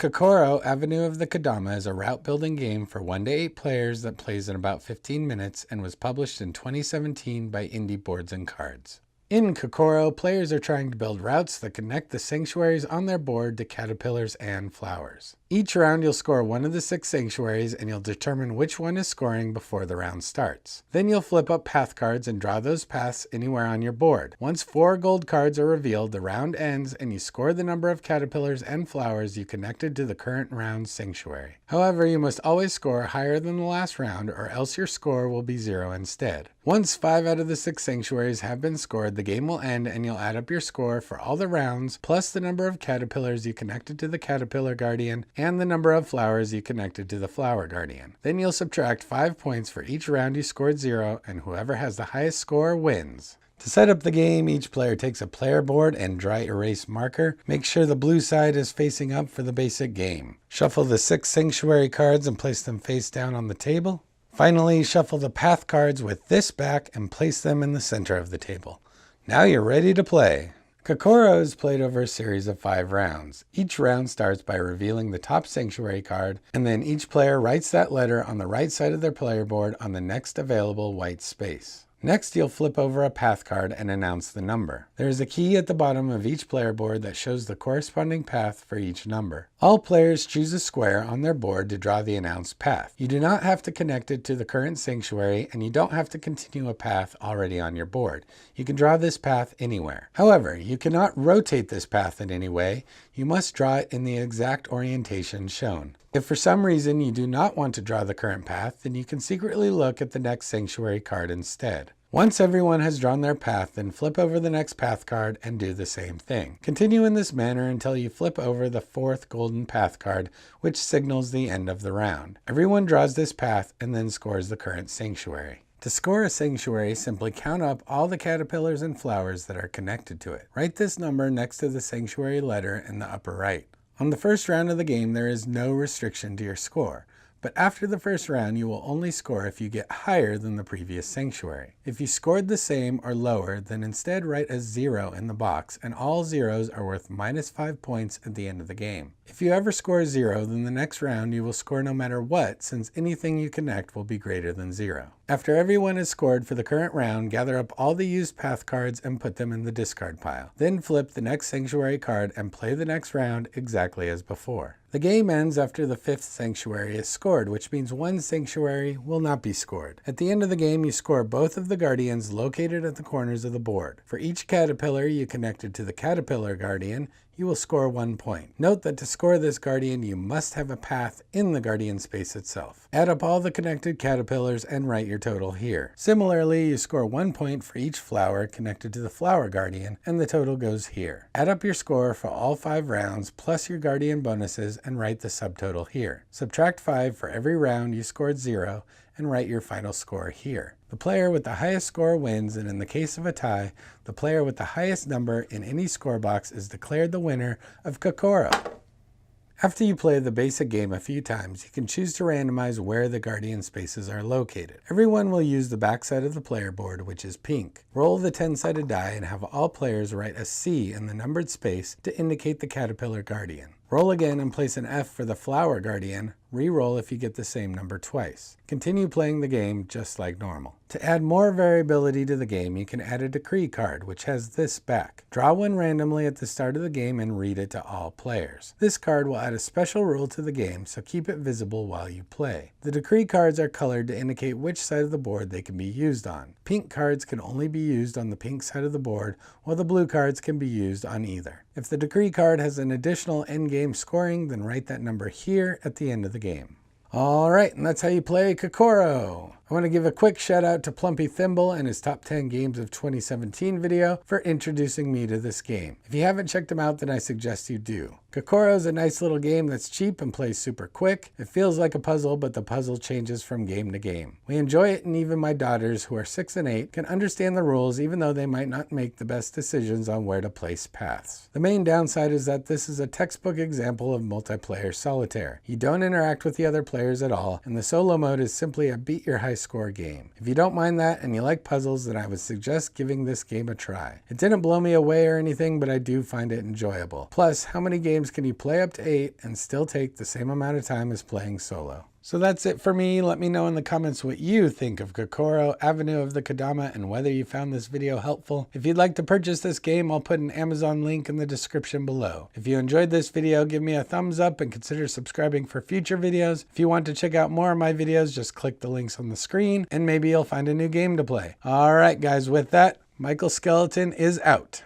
Kokoro Avenue of the Kodama is a route-building game for 1 to 8 players that plays in about 15 minutes and was published in 2017 by Indie Boards and Cards. In Kokoro, players are trying to build routes that connect the sanctuaries on their board to caterpillars and flowers. Each round you'll score one of the 6 sanctuaries and you'll determine which one is scoring before the round starts. Then you'll flip up path cards and draw those paths anywhere on your board. Once 4 gold cards are revealed, the round ends and you score the number of caterpillars and flowers you connected to the current round's sanctuary. However, you must always score higher than the last round or else your score will be 0 instead. Once 5 out of the 6 sanctuaries have been scored, the game will end and you'll add up your score for all the rounds, plus the number of caterpillars you connected to the Caterpillar Guardian and the number of flowers you connected to the Flower Guardian. Then you'll subtract 5 points for each round you scored 0, and whoever has the highest score wins. To set up the game, each player takes a player board and dry erase marker. Make sure the blue side is facing up for the basic game. Shuffle the 6 sanctuary cards and place them face down on the table. Finally, shuffle the path cards with this back and place them in the center of the table. Now you're ready to play. Kokoro is played over a series of 5 rounds. Each round starts by revealing the top sanctuary card, and then each player writes that letter on the right side of their player board on the next available white space. Next, you'll flip over a path card and announce the number. There is a key at the bottom of each player board that shows the corresponding path for each number. All players choose a square on their board to draw the announced path. You do not have to connect it to the current sanctuary, and you don't have to continue a path already on your board. You can draw this path anywhere. However, you cannot rotate this path in any way. You must draw it in the exact orientation shown. If for some reason you do not want to draw the current path, then you can secretly look at the next sanctuary card instead. Once everyone has drawn their path, then flip over the next path card and do the same thing. Continue in this manner until you flip over the 4th golden path card, which signals the end of the round. Everyone draws this path and then scores the current sanctuary. To score a sanctuary, simply count up all the caterpillars and flowers that are connected to it. Write this number next to the sanctuary letter in the upper right. On the first round of the game, there is no restriction to your score, but after the first round, you will only score if you get higher than the previous sanctuary. If you scored the same or lower, then instead write a 0 in the box, and all zeros are worth -5 points at the end of the game. If you ever score 0, then the next round you will score no matter what, since anything you connect will be greater than 0. After everyone has scored for the current round, gather up all the used path cards and put them in the discard pile. Then flip the next sanctuary card and play the next round exactly as before. The game ends after the 5th sanctuary is scored, which means one sanctuary will not be scored. At the end of the game, you score both of the guardians located at the corners of the board. For each caterpillar you connected to the Caterpillar Guardian, you will score 1 point. Note that to score this guardian, you must have a path in the guardian space itself. Add up all the connected caterpillars and write your total here. Similarly, you score 1 point for each flower connected to the Flower Guardian, and the total goes here. Add up your score for all 5 rounds, plus your guardian bonuses, and write the subtotal here. Subtract 5 for every round you scored 0, and write your final score here. The player with the highest score wins, and in the case of a tie, the player with the highest number in any score box is declared the winner of Kokoro. After you play the basic game a few times, you can choose to randomize where the guardian spaces are located. Everyone will use the backside of the player board, which is pink. Roll the 10-sided die and have all players write a C in the numbered space to indicate the Caterpillar Guardian. Roll again and place an F for the Flower Guardian. Re-roll if you get the same number twice. Continue playing the game just like normal. To add more variability to the game, you can add a decree card, which has this back. Draw one randomly at the start of the game and read it to all players. This card will add a special rule to the game, so keep it visible while you play. The decree cards are colored to indicate which side of the board they can be used on. Pink cards can only be used on the pink side of the board, while the blue cards can be used on either. If the decree card has an additional endgame scoring, then write that number here at the end of the game. Alright, and that's how you play Kokoro. I want to give a quick shout out to Plumpy Thimble and his Top 10 Games of 2017 video for introducing me to this game. If you haven't checked him out, then I suggest you do. Kokoro is a nice little game that's cheap and plays super quick. It feels like a puzzle, but the puzzle changes from game to game. We enjoy it, and even my daughters, who are 6 and 8, can understand the rules even though they might not make the best decisions on where to place paths. The main downside is that this is a textbook example of multiplayer solitaire. You don't interact with the other players at all, and the solo mode is simply a beat your high score game. If you don't mind that and you like puzzles, then I would suggest giving this game a try. It didn't blow me away or anything, but I do find it enjoyable. Plus, how many games games can you play up to 8 and still take the same amount of time as playing solo? So that's it for me. Let me know in the comments what you think of Kokoro, Avenue of the Kodama, and whether you found this video helpful. If you'd like to purchase this game, I'll put an Amazon link in the description below. If you enjoyed this video, give me a thumbs up and consider subscribing for future videos. If you want to check out more of my videos, just click the links on the screen and maybe you'll find a new game to play. All right, guys, with that, Michael Skeleton is out.